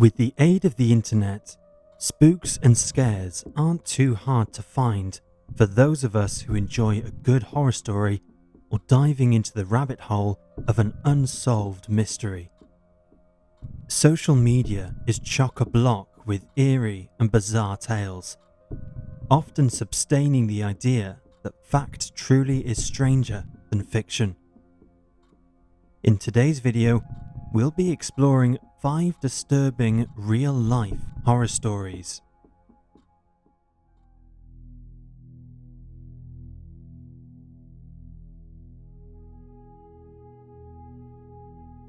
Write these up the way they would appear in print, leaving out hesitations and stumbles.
With the aid of the internet, spooks and scares aren't too hard to find for those of us who enjoy a good horror story or diving into the rabbit hole of an unsolved mystery. Social media is chock-a-block with eerie and bizarre tales, often sustaining the idea that fact truly is stranger than fiction. In today's video, we'll be exploring 5 disturbing real-life horror stories.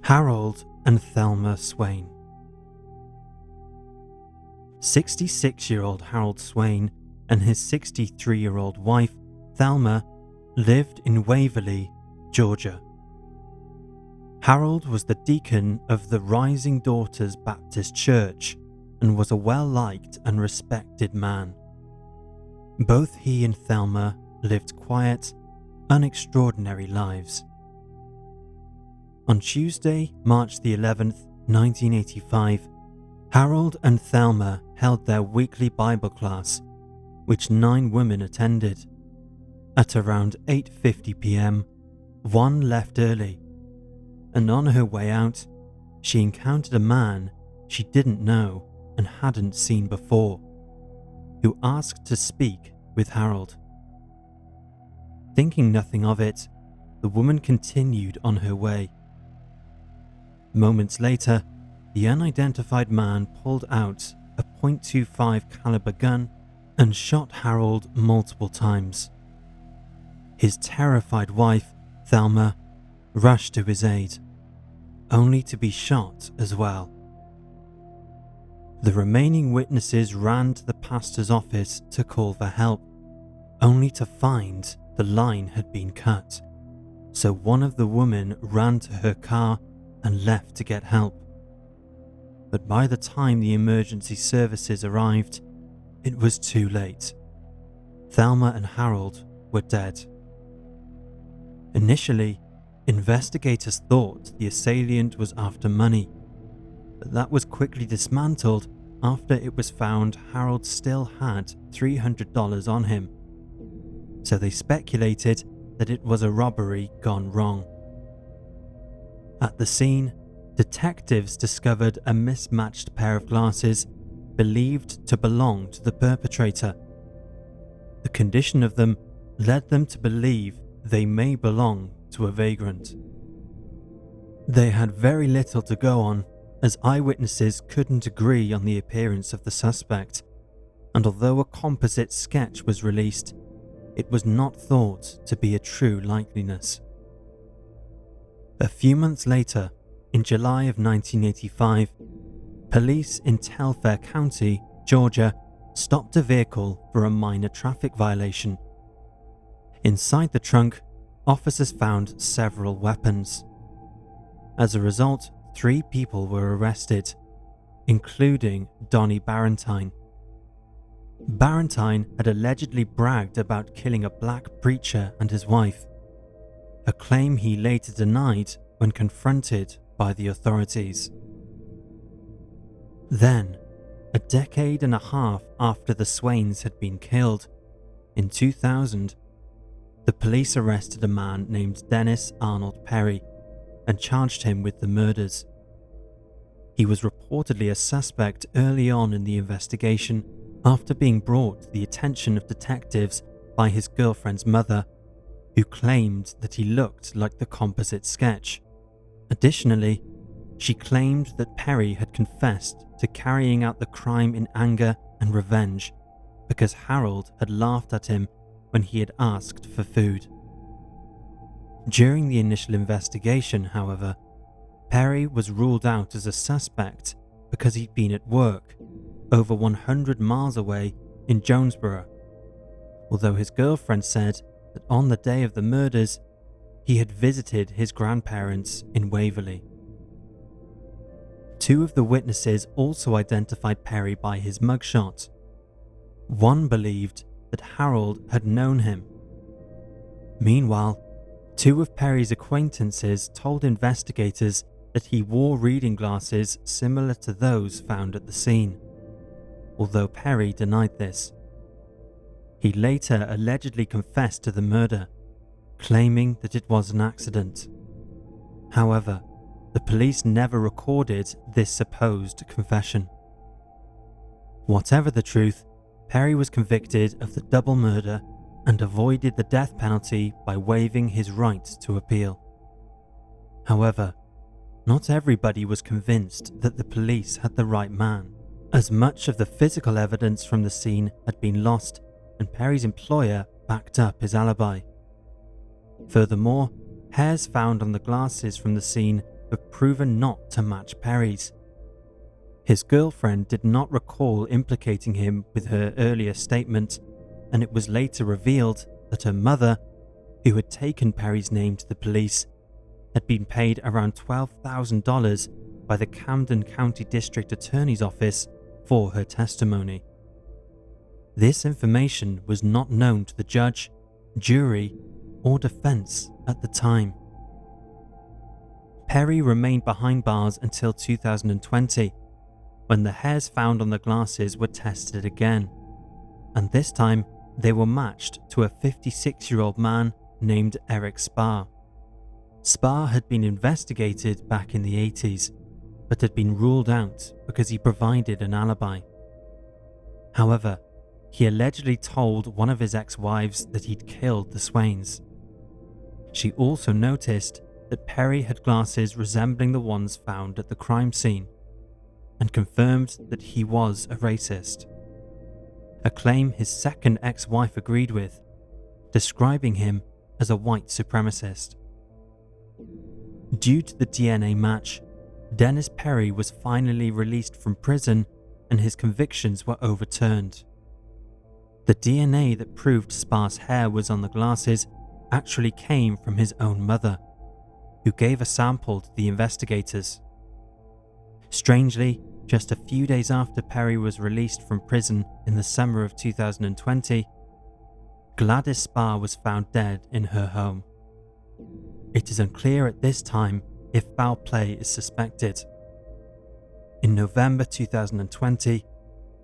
Harold and Thelma Swain. 66-year-old Harold Swain and his 63-year-old wife, Thelma, lived in Waverly, Georgia. Harold was the deacon of the Rising Daughters Baptist Church and was a well-liked and respected man. Both he and Thelma lived quiet, unextraordinary lives. On Tuesday, March the 11th, 1985, Harold and Thelma held their weekly Bible class, which 9 women attended. At around 8:50 p.m, one left early, and on her way out, she encountered a man she didn't know and hadn't seen before, who asked to speak with Harold. Thinking nothing of it, the woman continued on her way. Moments later, the unidentified man pulled out a .25 caliber gun and shot Harold multiple times. His terrified wife, Thelma, rushed to his aid, only to be shot as well. The remaining witnesses ran to the pastor's office to call for help, only to find the line had been cut, so one of the women ran to her car and left to get help. But by the time the emergency services arrived, it was too late. Thelma and Harold were dead. Initially, investigators thought the assailant was after money, but that was quickly dismantled after it was found Harold still had $300 on him. So they speculated that it was a robbery gone wrong. At the scene, detectives discovered a mismatched pair of glasses believed to belong to the perpetrator. The condition of them led them to believe they may belong to a vagrant. They had very little to go on, as eyewitnesses couldn't agree on the appearance of the suspect, and although a composite sketch was released, it was not thought to be a true likeliness. A few months later, in July of 1985, police in Telfair County, Georgia, stopped a vehicle for a minor traffic violation. Inside the trunk, officers found several weapons. As a result, 3 people were arrested, including Donnie Barrentine. Barrentine had allegedly bragged about killing a black preacher and his wife, a claim he later denied when confronted by the authorities. Then, a decade and a half after the Swains had been killed, in 2000, the police arrested a man named Dennis Arnold Perry and charged him with the murders. He was reportedly a suspect early on in the investigation after being brought to the attention of detectives by his girlfriend's mother, who claimed that he looked like the composite sketch. Additionally, she claimed that Perry had confessed to carrying out the crime in anger and revenge because Harold had laughed at him when he had asked for food. During the initial investigation, however, Perry was ruled out as a suspect because he'd been at work over 100 miles away in Jonesboro, although his girlfriend said that on the day of the murders, he had visited his grandparents in Waverly. 2 of the witnesses also identified Perry by his mugshot. One believed that Harold had known him. Meanwhile, 2 of Perry's acquaintances told investigators that he wore reading glasses similar to those found at the scene, although Perry denied this. He later allegedly confessed to the murder, claiming that it was an accident. However, the police never recorded this supposed confession. Whatever the truth, Perry was convicted of the double murder and avoided the death penalty by waiving his right to appeal. However, not everybody was convinced that the police had the right man, as much of the physical evidence from the scene had been lost and Perry's employer backed up his alibi. Furthermore, hairs found on the glasses from the scene were proven not to match Perry's. His girlfriend did not recall implicating him with her earlier statement, and it was later revealed that her mother, who had taken Perry's name to the police, had been paid around $12,000 by the Camden County District Attorney's Office for her testimony. This information was not known to the judge, jury, or defense at the time. Perry remained behind bars until 2020, when the hairs found on the glasses were tested again, and this time they were matched to a 56-year-old man named Eric Sparr. Sparr had been investigated back in the 80s, but had been ruled out because he provided an alibi. However, he allegedly told one of his ex-wives that he'd killed the Swains. She also noticed that Perry had glasses resembling the ones found at the crime scene, and confirmed that he was a racist, a claim his second ex-wife agreed with, describing him as a white supremacist. Due to the DNA match, Dennis Perry was finally released from prison and his convictions were overturned. The DNA that proved Sparr's hair was on the glasses actually came from his own mother, who gave a sample to the investigators. Strangely, just a few days after Perry was released from prison in the summer of 2020, Gladys Sparr was found dead in her home. It is unclear at this time if foul play is suspected. In November 2020,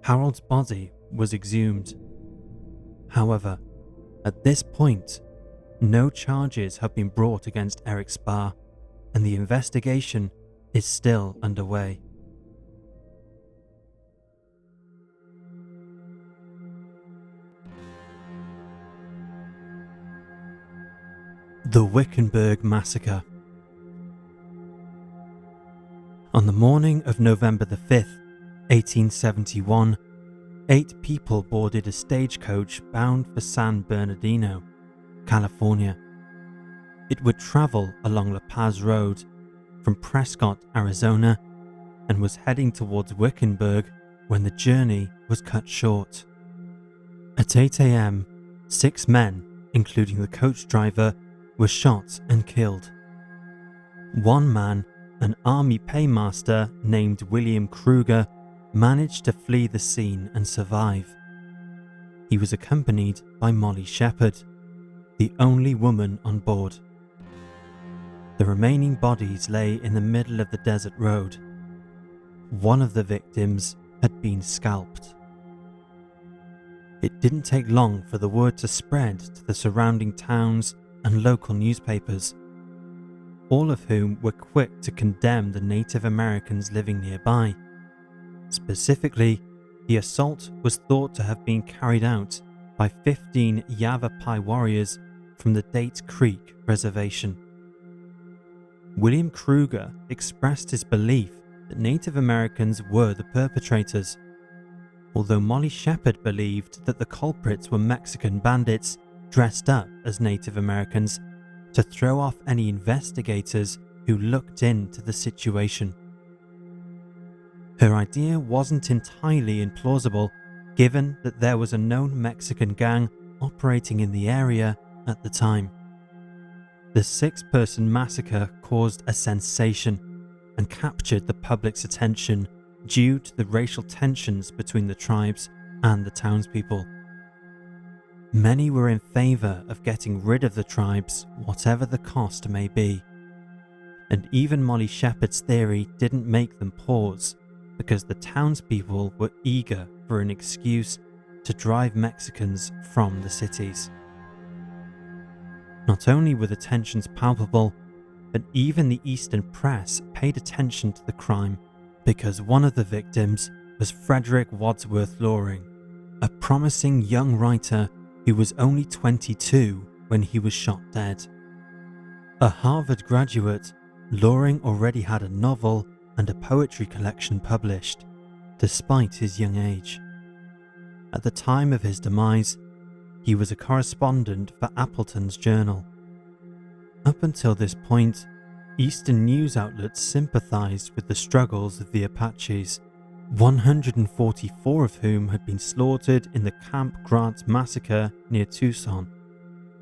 Harold's body was exhumed. However, at this point, no charges have been brought against Eric Sparr, and the investigation is still underway. The Wickenburg Massacre. On the morning of November the 5th, 1871, 8 people boarded a stagecoach bound for San Bernardino, California. It would travel along La Paz Road from Prescott, Arizona, and was heading towards Wickenburg when the journey was cut short. At 8 a.m., 6 men, including the coach driver, were shot and killed. One man, an army paymaster named William Kruger, managed to flee the scene and survive. He was accompanied by Molly Shepard, the only woman on board. The remaining bodies lay in the middle of the desert road. One of the victims had been scalped. It didn't take long for the word to spread to the surrounding towns and local newspapers, all of whom were quick to condemn the Native Americans living nearby. Specifically, the assault was thought to have been carried out by 15 Yavapai warriors from the Date Creek Reservation. William Kruger expressed his belief that Native Americans were the perpetrators, although Molly Shepard believed that the culprits were Mexican bandits dressed up as Native Americans to throw off any investigators who looked into the situation. Her idea wasn't entirely implausible, given that there was a known Mexican gang operating in the area at the time. The 6-person massacre caused a sensation and captured the public's attention due to the racial tensions between the tribes and the townspeople. Many were in favor of getting rid of the tribes, whatever the cost may be. And even Molly Shepard's theory didn't make them pause, because the townspeople were eager for an excuse to drive Mexicans from the cities. Not only were the tensions palpable, but even the Eastern press paid attention to the crime, because one of the victims was Frederick Wadsworth Loring, a promising young writer who was only 22 when he was shot dead. A Harvard graduate, Loring already had a novel and a poetry collection published, despite his young age. At the time of his demise, he was a correspondent for Appleton's Journal. Up until this point, Eastern news outlets sympathized with the struggles of the Apaches, 144 of whom had been slaughtered in the Camp Grant massacre near Tucson,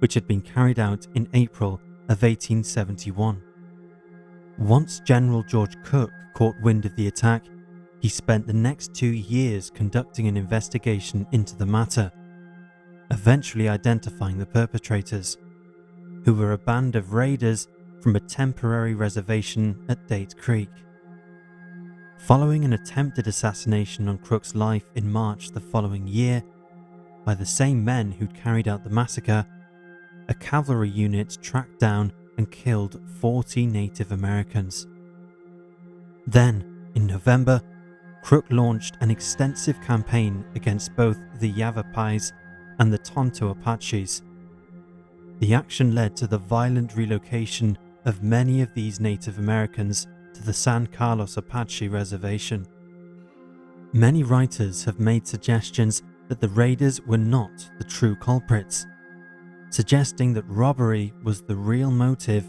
which had been carried out in April of 1871. Once General George Cook caught wind of the attack, he spent the next 2 years conducting an investigation into the matter, eventually identifying the perpetrators, who were a band of raiders from a temporary reservation at Date Creek. Following an attempted assassination on Crook's life in March the following year, by the same men who'd carried out the massacre, a cavalry unit tracked down and killed 40 Native Americans. Then, in November, Crook launched an extensive campaign against both the Yavapais and the Tonto Apaches. The action led to the violent relocation of many of these Native Americans to the San Carlos Apache Reservation. Many writers have made suggestions that the raiders were not the true culprits, suggesting that robbery was the real motive,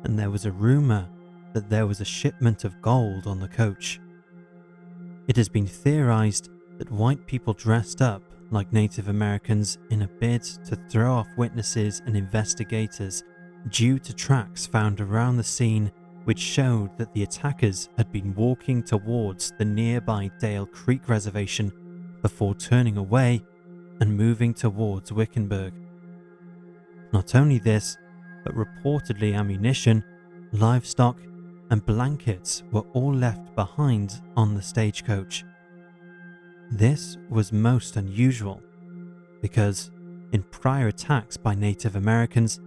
and there was a rumor that there was a shipment of gold on the coach. It has been theorized that white people dressed up like Native Americans in a bid to throw off witnesses and investigators due to tracks found around the scene which showed that the attackers had been walking towards the nearby Dale Creek Reservation before turning away and moving towards Wickenburg. Not only this, but reportedly ammunition, livestock, and blankets were all left behind on the stagecoach. This was most unusual, because in prior attacks by Native Americans,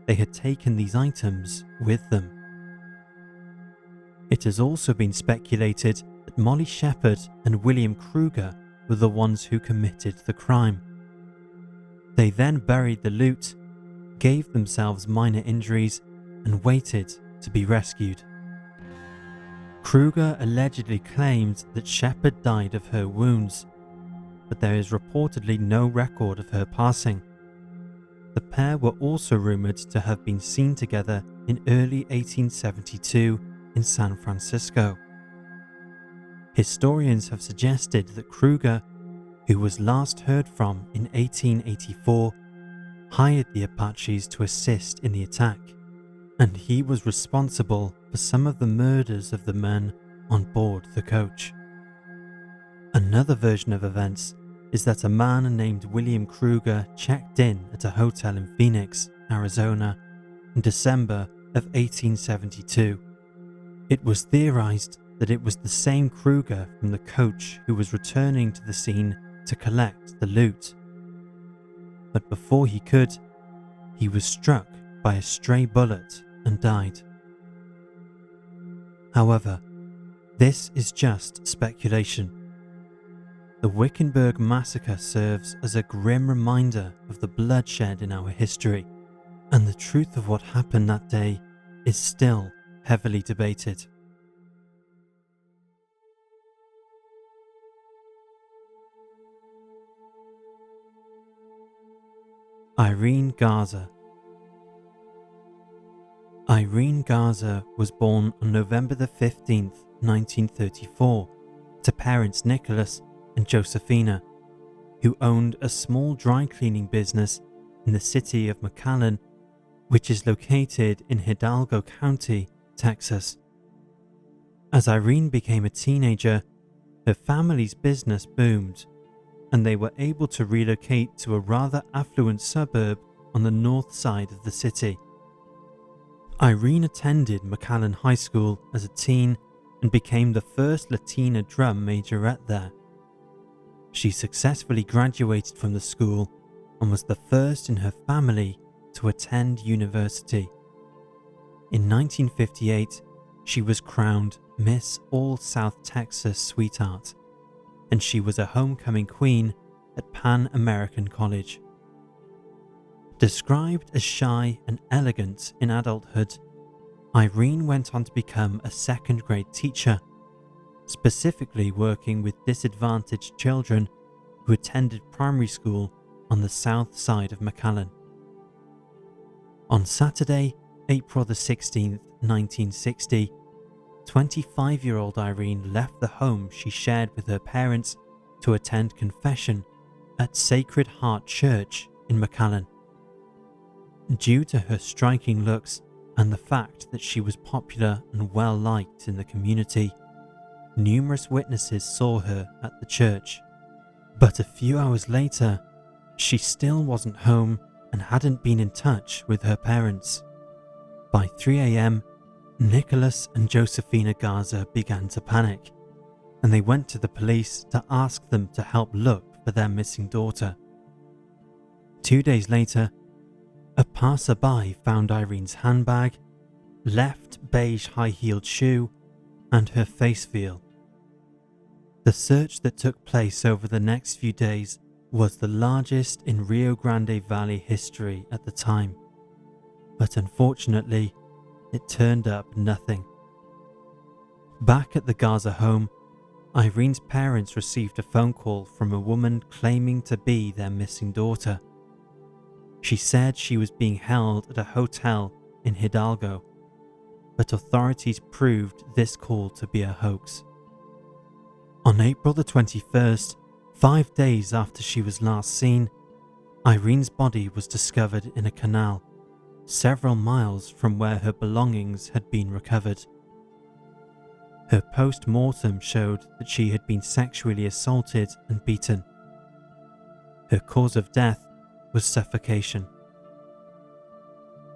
they had taken these items with them. It has also been speculated that Molly Shepard and William Kruger were the ones who committed the crime. They then buried the loot, gave themselves minor injuries, and waited to be rescued. Kruger allegedly claimed that Shepard died of her wounds, but there is reportedly no record of her passing. The pair were also rumored to have been seen together in early 1872 in San Francisco. Historians have suggested that Kruger, who was last heard from in 1884, hired the Apaches to assist in the attack, and he was responsible for some of the murders of the men on board the coach. Another version of events is that a man named William Kruger checked in at a hotel in Phoenix, Arizona, in December of 1872. It was theorized that it was the same Kruger from the coach who was returning to the scene to collect the loot. But before he could, he was struck by a stray bullet and died. However, this is just speculation. The Wickenburg massacre serves as a grim reminder of the bloodshed in our history, and the truth of what happened that day is still heavily debated. Irene Garza. Irene Garza was born on November the 15th, 1934, to parents Nicholas and Josephina, who owned a small dry cleaning business in the city of McAllen, which is located in Hidalgo County, Texas. As Irene became a teenager, her family's business boomed, and they were able to relocate to a rather affluent suburb on the north side of the city. Irene attended McAllen High School as a teen and became the first Latina drum majorette there. She successfully graduated from the school and was the first in her family to attend university. In 1958, she was crowned Miss All South Texas Sweetheart, and she was a homecoming queen at Pan American College. Described as shy and elegant in adulthood, Irene went on to become a second-grade teacher, specifically working with disadvantaged children who attended primary school on the south side of McAllen. On Saturday, April the 16th, 1960, 25-year-old Irene left the home she shared with her parents to attend confession at Sacred Heart Church in McAllen. Due to her striking looks and the fact that she was popular and well-liked in the community, numerous witnesses saw her at the church. But a few hours later, she still wasn't home and hadn't been in touch with her parents. By 3 a.m., Nicholas and Josephina Garza began to panic, and they went to the police to ask them to help look for their missing daughter. 2 days later, a passerby found Irene's handbag, left beige high-heeled shoe, and her face veil. The search that took place over the next few days was the largest in Rio Grande Valley history at the time, but unfortunately, it turned up nothing. Back at the Garza home, Irene's parents received a phone call from a woman claiming to be their missing daughter. She said she was being held at a hotel in Hidalgo, but authorities proved this call to be a hoax. On April the 21st, 5 days after she was last seen, Irene's body was discovered in a canal, several miles from where her belongings had been recovered. Her post-mortem showed that she had been sexually assaulted and beaten. Her cause of death was suffocation.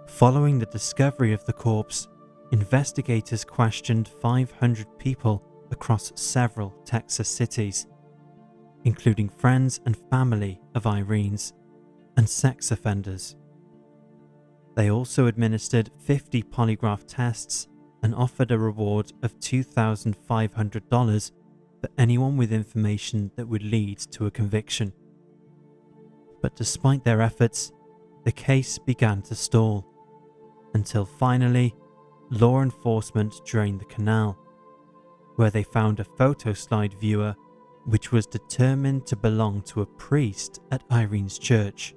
Following the discovery of the corpse, investigators questioned 500 people across several Texas cities, including friends and family of Irene's and sex offenders. They also administered 50 polygraph tests and offered a reward of $2,500 for anyone with information that would lead to a conviction. But despite their efforts, the case began to stall, until finally, law enforcement drained the canal, where they found a photo slide viewer which was determined to belong to a priest at Irene's church.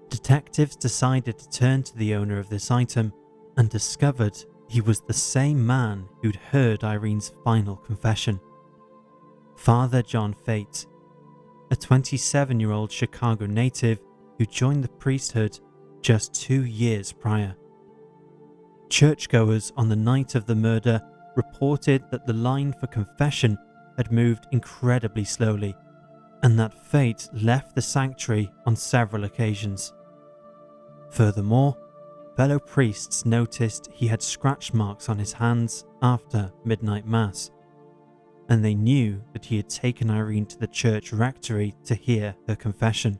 Detectives decided to turn to the owner of this item and discovered he was the same man who'd heard Irene's final confession. Father John Fate, a 27-year-old Chicago native who joined the priesthood just 2 years prior. Churchgoers on the night of the murder reported that the line for confession had moved incredibly slowly, and that Fate left the sanctuary on several occasions. Furthermore, fellow priests noticed he had scratch marks on his hands after midnight mass, and they knew that he had taken Irene to the church rectory to hear her confession,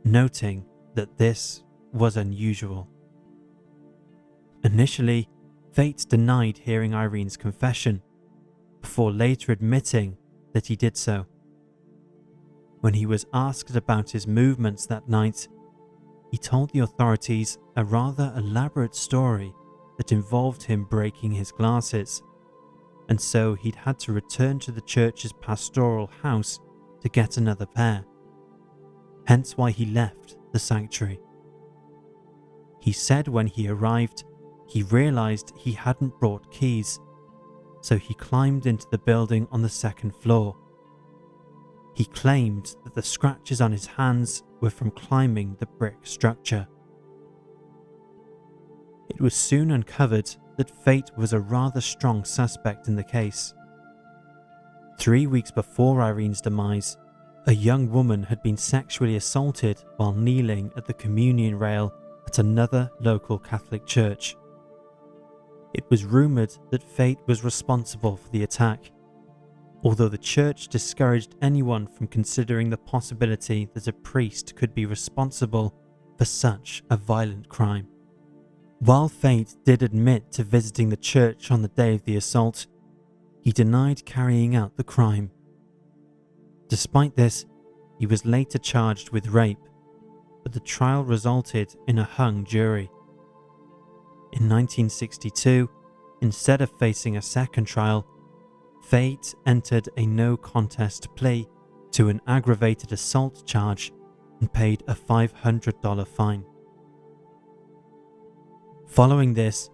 noting that this was unusual. Initially, Fate denied hearing Irene's confession, before later admitting that he did so. When he was asked about his movements that night, he told the authorities a rather elaborate story that involved him breaking his glasses, and so he'd had to return to the church's pastoral house to get another pair, hence why he left the sanctuary. He said when he arrived, he realized he hadn't brought keys, so he climbed into the building on the second floor. He claimed that the scratches on his hands were from climbing the brick structure. It was soon uncovered that Fate was a rather strong suspect in the case. 3 weeks before Irene's demise, a young woman had been sexually assaulted while kneeling at the communion rail at another local Catholic church. It was rumoured that fate was responsible for the attack, although the church discouraged anyone from considering the possibility that a priest could be responsible for such a violent crime. While Fate did admit to visiting the church on the day of the assault, he denied carrying out the crime. Despite this, he was later charged with rape, but the trial resulted in a hung jury. In 1962, instead of facing a second trial, Fate entered a no-contest plea to an aggravated assault charge and paid a $500 fine. Following this,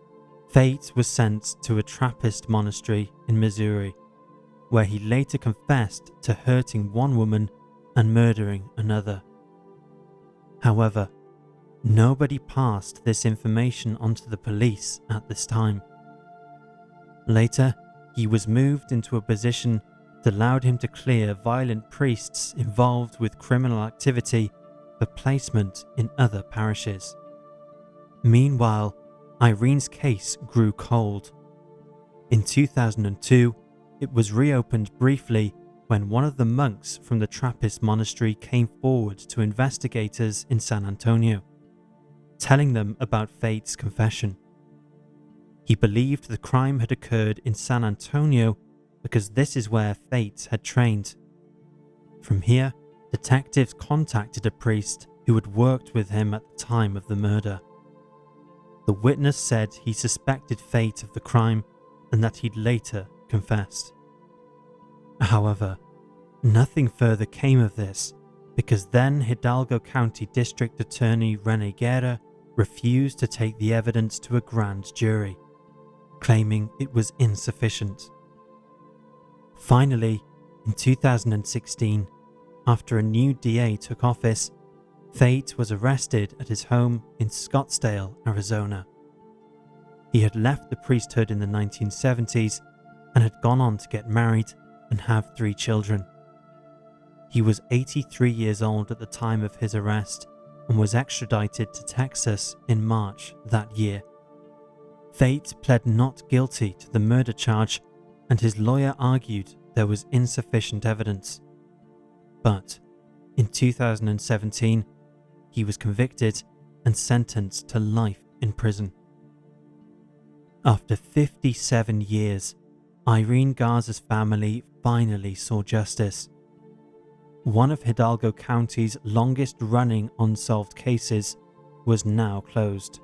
Fate was sent to a Trappist monastery in Missouri, where he later confessed to hurting one woman and murdering another. However, nobody passed this information on to the police at this time. Later, he was moved into a position that allowed him to clear violent priests involved with criminal activity for placement in other parishes. Meanwhile, Irene's case grew cold. In 2002, it was reopened briefly when one of the monks from the Trappist monastery came forward to investigators in San Antonio, telling them about Fate's confession. He believed the crime had occurred in San Antonio because this is where Fate had trained. From here, detectives contacted a priest who had worked with him at the time of the murder. The witness said he suspected Fate of the crime and that he'd later confessed. However, nothing further came of this because then Hidalgo County District Attorney Rene Guerra refused to take the evidence to a grand jury, claiming it was insufficient. Finally, in 2016, after a new DA took office, Fate was arrested at his home in Scottsdale, Arizona. He had left the priesthood in the 1970s and had gone on to get married and have 3 children. He was 83 years old at the time of his arrest and was extradited to Texas in March that year. Fate pled not guilty to the murder charge, and his lawyer argued there was insufficient evidence. But in 2017, he was convicted and sentenced to life in prison. After 57 years, Irene Garza's family finally saw justice. One of Hidalgo County's longest-running unsolved cases was now closed.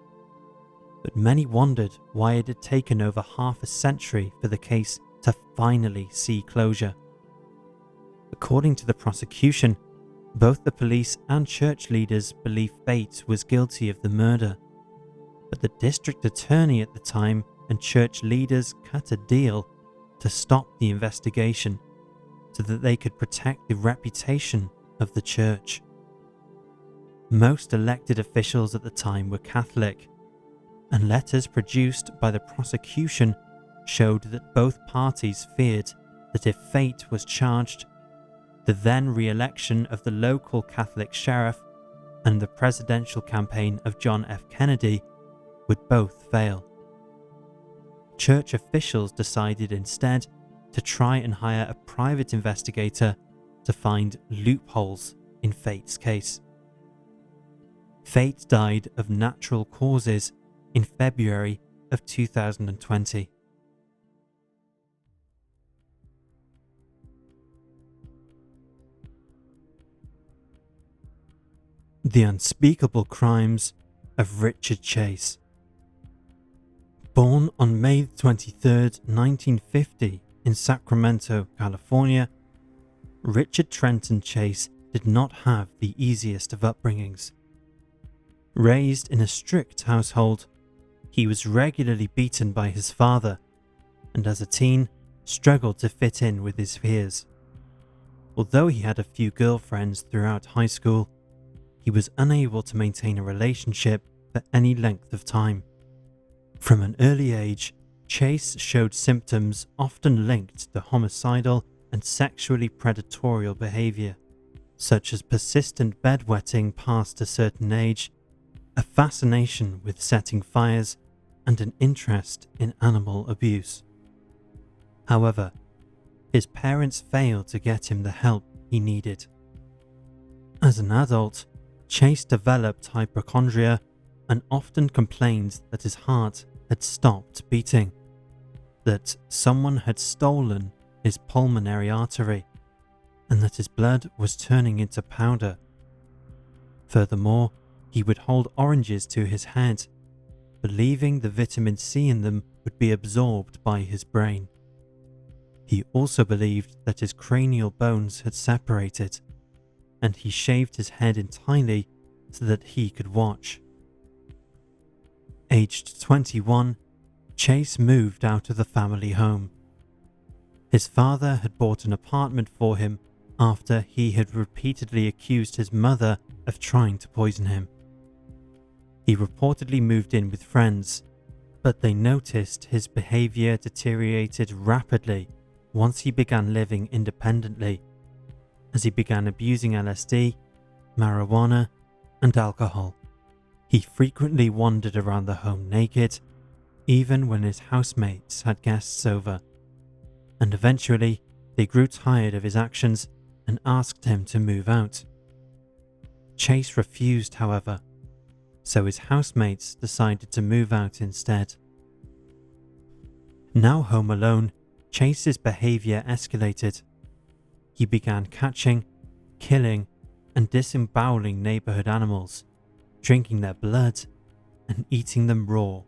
But many wondered why it had taken over half a century for the case to finally see closure. According to the prosecution, both the police and church leaders believed Fate was guilty of the murder, but the district attorney at the time and church leaders cut a deal to stop the investigation so that they could protect the reputation of the church. Most elected officials at the time were Catholic, and letters produced by the prosecution showed that both parties feared that if Fate was charged, the then re-election of the local Catholic sheriff and the presidential campaign of John F. Kennedy would both fail. Church officials decided instead to try and hire a private investigator to find loopholes in Fate's case. Fate died of natural causes in February of 2020. The Unspeakable Crimes of Richard Chase. Born on May 23, 1950 in Sacramento, California, Richard Trenton Chase did not have the easiest of upbringings. Raised in a strict household, he was regularly beaten by his father, and as a teen, struggled to fit in with his peers. Although he had a few girlfriends throughout high school, he was unable to maintain a relationship for any length of time. From an early age, Chase showed symptoms often linked to homicidal and sexually predatorial behavior, such as persistent bedwetting past a certain age, a fascination with setting fires, and an interest in animal abuse. However, his parents failed to get him the help he needed. As an adult, Chase developed hypochondria and often complained that his heart had stopped beating, that someone had stolen his pulmonary artery, and that his blood was turning into powder. Furthermore, he would hold oranges to his head, believing the vitamin C in them would be absorbed by his brain. He also believed that his cranial bones had separated, and he shaved his head entirely so that he could watch. Aged 21, Chase moved out of the family home. His father had bought an apartment for him after he had repeatedly accused his mother of trying to poison him. He reportedly moved in with friends, but they noticed his behavior deteriorated rapidly once he began living independently, as he began abusing LSD, marijuana, and alcohol. He frequently wandered around the home naked, even when his housemates had guests over, and eventually they grew tired of his actions and asked him to move out. Chase refused, however, so his housemates decided to move out instead. Now home alone, Chase's behavior escalated. He began catching, killing, and disemboweling neighborhood animals, drinking their blood, and eating them raw.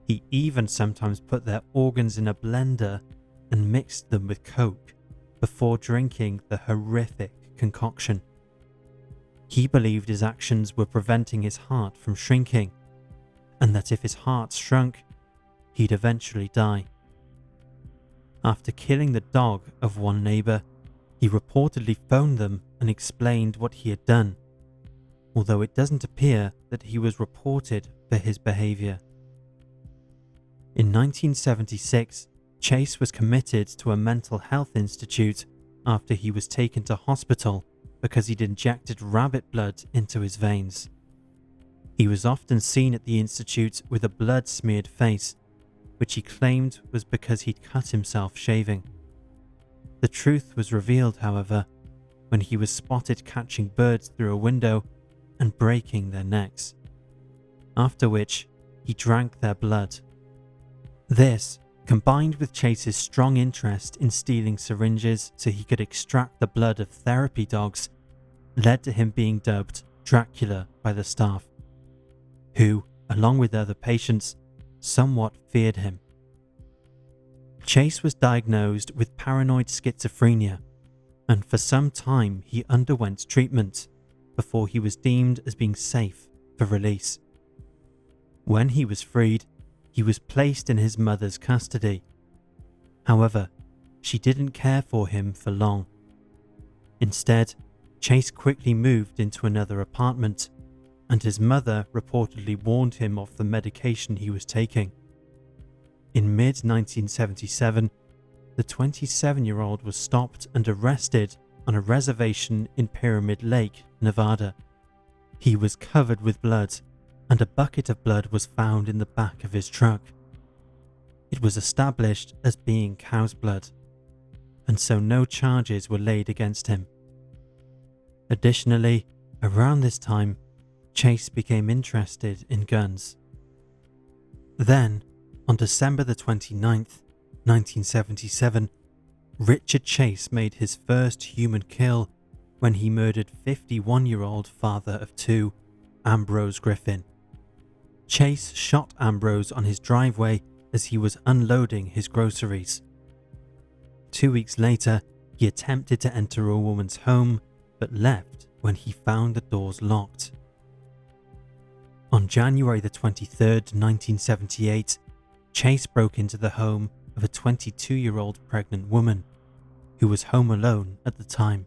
He even sometimes put their organs in a blender and mixed them with coke before drinking the horrific concoction. He believed his actions were preventing his heart from shrinking, and that if his heart shrunk, he'd eventually die. After killing the dog of one neighbor, he reportedly phoned them and explained what he had done, although it doesn't appear that he was reported for his behavior. In 1976, Chase was committed to a mental health institute after he was taken to hospital because he'd injected rabbit blood into his veins. He was often seen at the institute with a blood-smeared face, which he claimed was because he'd cut himself shaving. The truth was revealed, however, when he was spotted catching birds through a window and breaking their necks, after which he drank their blood. This, combined with Chase's strong interest in stealing syringes so he could extract the blood of therapy dogs, led to him being dubbed Dracula by the staff, who, along with other patients, somewhat feared him. Chase was diagnosed with paranoid schizophrenia, and for some time he underwent treatment before he was deemed as being safe for release. When he was freed, he was placed in his mother's custody. However, she didn't care for him for long. Instead, Chase quickly moved into another apartment, and his mother reportedly warned him of the medication he was taking. In mid-1977, the 27-year-old was stopped and arrested on a reservation in Pyramid Lake, Nevada. He was covered with blood, and a bucket of blood was found in the back of his truck. It was established as being cow's blood, and so no charges were laid against him. Additionally, around this time, Chase became interested in guns. Then, on December the 29th, 1977, Richard Chase made his first human kill when he murdered 51-year-old father of two, Ambrose Griffin. Chase shot Ambrose on his driveway as he was unloading his groceries. 2 weeks later, he attempted to enter a woman's home, but left when he found the doors locked. On January the 23rd, 1978, Chase broke into the home of a 22-year-old pregnant woman who was home alone at the time.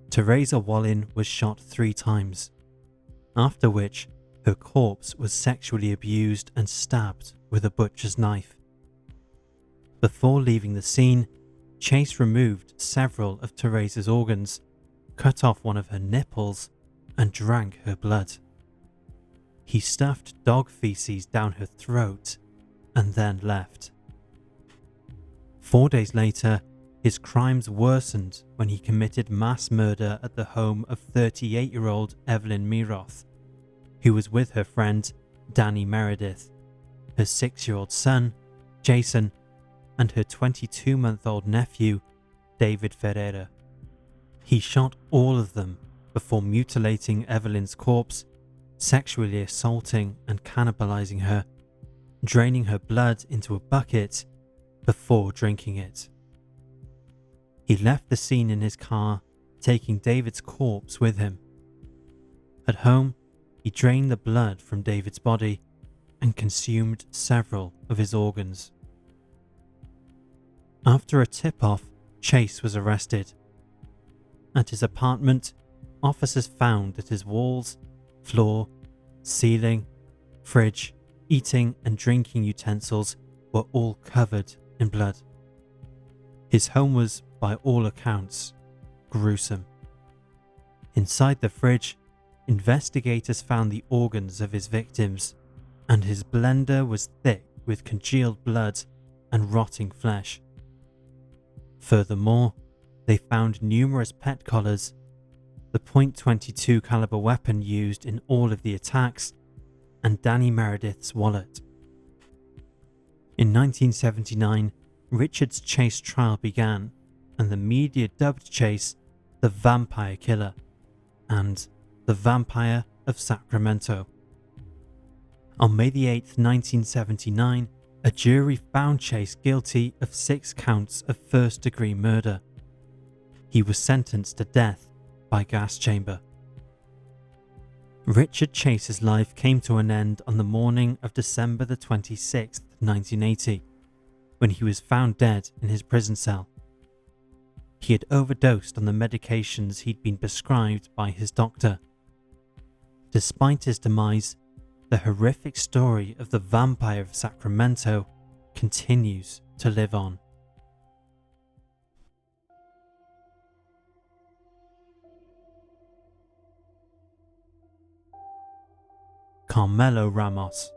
Teresa Wallin was shot 3 times, after which her corpse was sexually abused and stabbed with a butcher's knife. Before leaving the scene, Chase removed several of Teresa's organs, cut off one of her nipples, and drank her blood. He stuffed dog feces down her throat and then left. 4 days later, his crimes worsened when he committed mass murder at the home of 38-year-old Evelyn Miroth, who was with her friend Danny Meredith, her 6-year-old son, Jason, and her 22-month-old nephew, David Ferreira. He shot all of them before mutilating Evelyn's corpse, sexually assaulting and cannibalizing her, draining her blood into a bucket before drinking it. He left the scene in his car, taking David's corpse with him. At home, he drained the blood from David's body and consumed several of his organs. After a tip-off, Chase was arrested. At his apartment, officers found that his walls, floor, ceiling, fridge, eating and drinking utensils were all covered in blood. His home was, by all accounts, gruesome. Inside the fridge, investigators found the organs of his victims, and his blender was thick with congealed blood and rotting flesh. Furthermore, they found numerous pet collars, the .22 caliber weapon used in all of the attacks, and Danny Meredith's wallet. In 1979, Richard's Chase trial began, and the media dubbed Chase the Vampire Killer and the Vampire of Sacramento. On May 8, 1979, a jury found Chase guilty of 6 counts of first-degree murder. He was sentenced to death by gas chamber. Richard Chase's life came to an end on the morning of December 26, 1980, when he was found dead in his prison cell. He had overdosed on the medications he'd been prescribed by his doctor. Despite his demise, the horrific story of the Vampire of Sacramento continues to live on. Carmelo Ramos.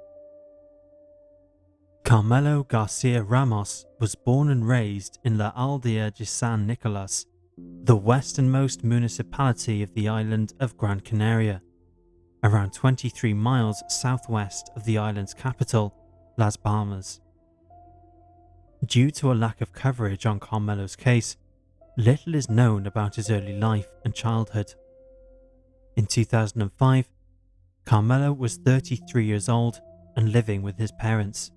Carmelo Garcia Ramos was born and raised in La Aldea de San Nicolas, the westernmost municipality of the island of Gran Canaria, around 23 miles southwest of the island's capital, Las Palmas. Due to a lack of coverage on Carmelo's case, little is known about his early life and childhood. In 2005, Carmelo was 33 years old and living with his parents.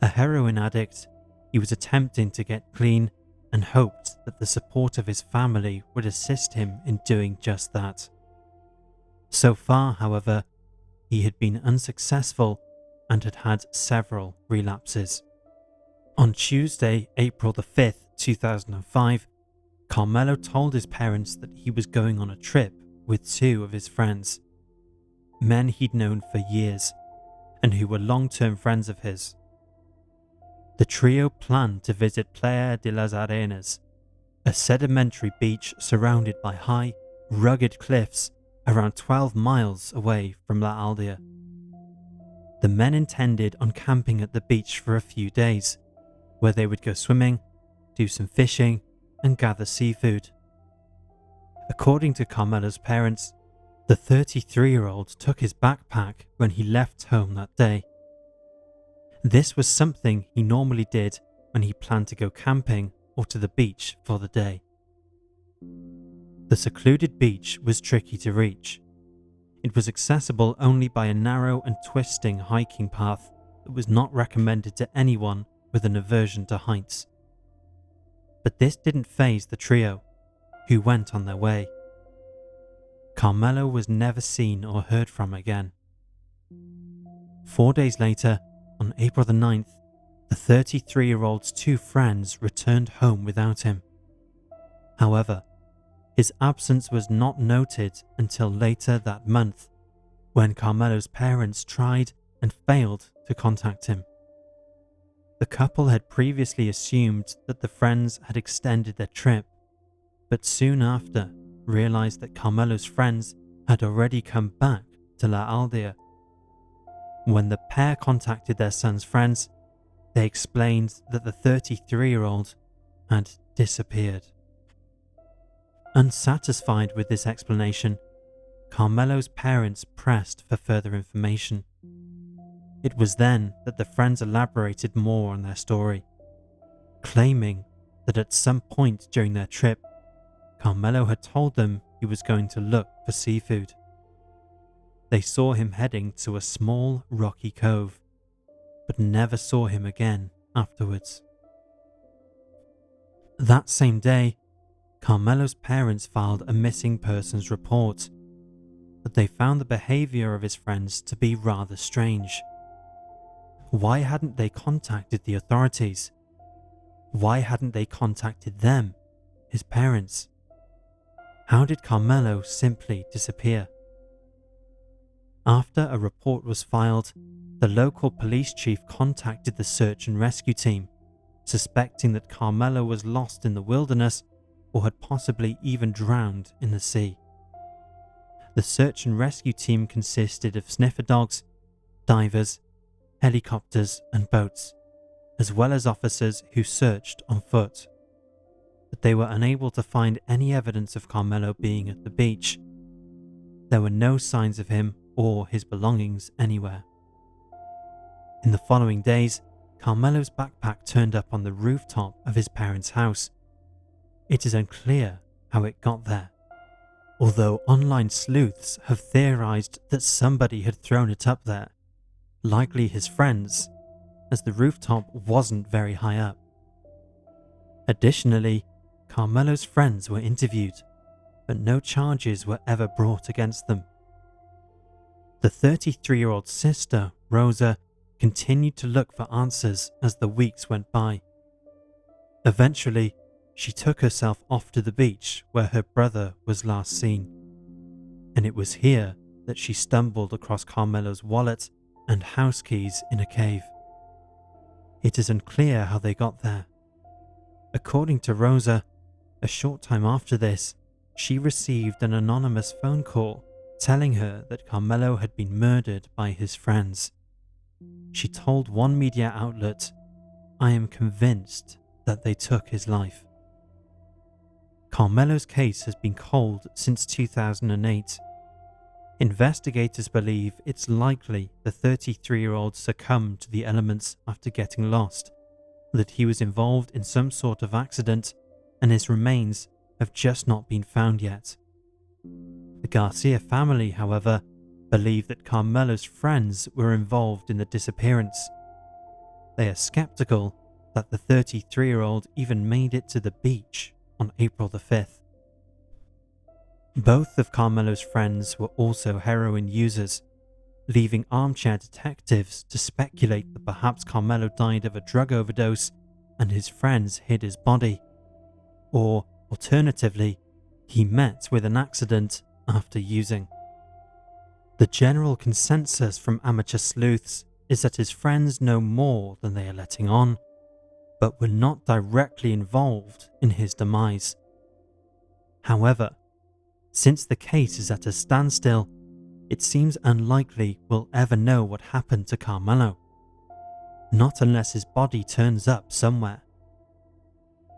A heroin addict, he was attempting to get clean and hoped that the support of his family would assist him in doing just that. So far, however, he had been unsuccessful and had had several relapses. On Tuesday, April 5th, 2005, Carmelo told his parents that he was going on a trip with 2 of his friends, men he'd known for years and who were long-term friends of his. The trio planned to visit Playa de las Arenas, a sedimentary beach surrounded by high, rugged cliffs around 12 miles away from La Aldea. The men intended on camping at the beach for a few days, where they would go swimming, do some fishing, and gather seafood. According to Carmelo's parents, the 33-year-old took his backpack when he left home that day. This was something he normally did when he planned to go camping or to the beach for the day. The secluded beach was tricky to reach. It was accessible only by a narrow and twisting hiking path that was not recommended to anyone with an aversion to heights. But this didn't faze the trio, who went on their way. Carmelo was never seen or heard from again. 4 days later, on April 9th, the 33-year-old's 2 friends returned home without him. However, his absence was not noted until later that month, when Carmelo's parents tried and failed to contact him. The couple had previously assumed that the friends had extended their trip, but soon after realized that Carmelo's friends had already come back to La Aldea When the pair contacted their son's friends, they explained that the 33-year-old had disappeared. Unsatisfied with this explanation, Carmelo's parents pressed for further information. It was then that the friends elaborated more on their story, claiming that at some point during their trip, Carmelo had told them he was going to look for seafood. They saw him heading to a small rocky cove, but never saw him again afterwards. That same day, Carmelo's parents filed a missing persons report, but they found the behavior of his friends to be rather strange. Why hadn't they contacted the authorities? Why hadn't they contacted them, his parents? How did Carmelo simply disappear? After a report was filed, the local police chief contacted the search and rescue team, suspecting that Carmelo was lost in the wilderness or had possibly even drowned in the sea. The search and rescue team consisted of sniffer dogs, divers, helicopters and boats, as well as officers who searched on foot. But they were unable to find any evidence of Carmelo being at the beach. There were no signs of him or his belongings anywhere. In the following days, Carmelo's backpack turned up on the rooftop of his parents' house. It is unclear how it got there, although online sleuths have theorized that somebody had thrown it up there, likely his friends, as the rooftop wasn't very high up. Additionally, Carmelo's friends were interviewed, but no charges were ever brought against them. The 33-year-old sister, Rosa, continued to look for answers as the weeks went by. Eventually, she took herself off to the beach where her brother was last seen, and it was here that she stumbled across Carmelo's wallet and house keys in a cave. It is unclear how they got there. According to Rosa, a short time after this, she received an anonymous phone call telling her that Carmelo had been murdered by his friends. She told one media outlet, "I am convinced that they took his life." Carmelo's case has been cold since 2008. Investigators believe it's likely the 33-year-old succumbed to the elements after getting lost, that he was involved in some sort of accident, and his remains have just not been found yet. The Garcia family, however, believe that Carmelo's friends were involved in the disappearance. They are skeptical that the 33-year-old even made it to the beach on April the 5th. Both of Carmelo's friends were also heroin users, leaving armchair detectives to speculate that perhaps Carmelo died of a drug overdose and his friends hid his body. Or, alternatively, he met with an accident after using. The general consensus from amateur sleuths is that his friends know more than they are letting on, but were not directly involved in his demise. However, since the case is at a standstill, it seems unlikely we'll ever know what happened to Carmelo. Not unless his body turns up somewhere.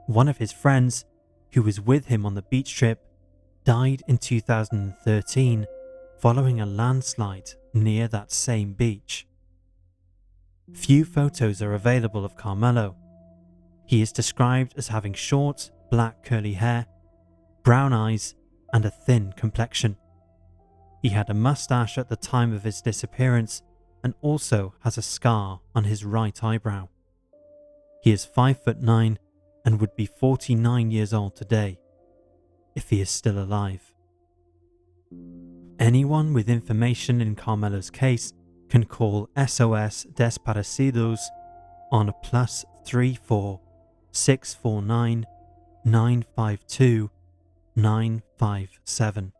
One of his friends, who was with him on the beach trip, died in 2013 following a landslide near that same beach. Few photos are available of Carmelo. He is described as having short, black curly hair, brown eyes, and a thin complexion. He had a mustache at the time of his disappearance and also has a scar on his right eyebrow. He is 5'9" and would be 49 years old today, if he is still alive. Anyone with information in Carmelo's case can call SOS Desaparecidos on +34 649 952 957.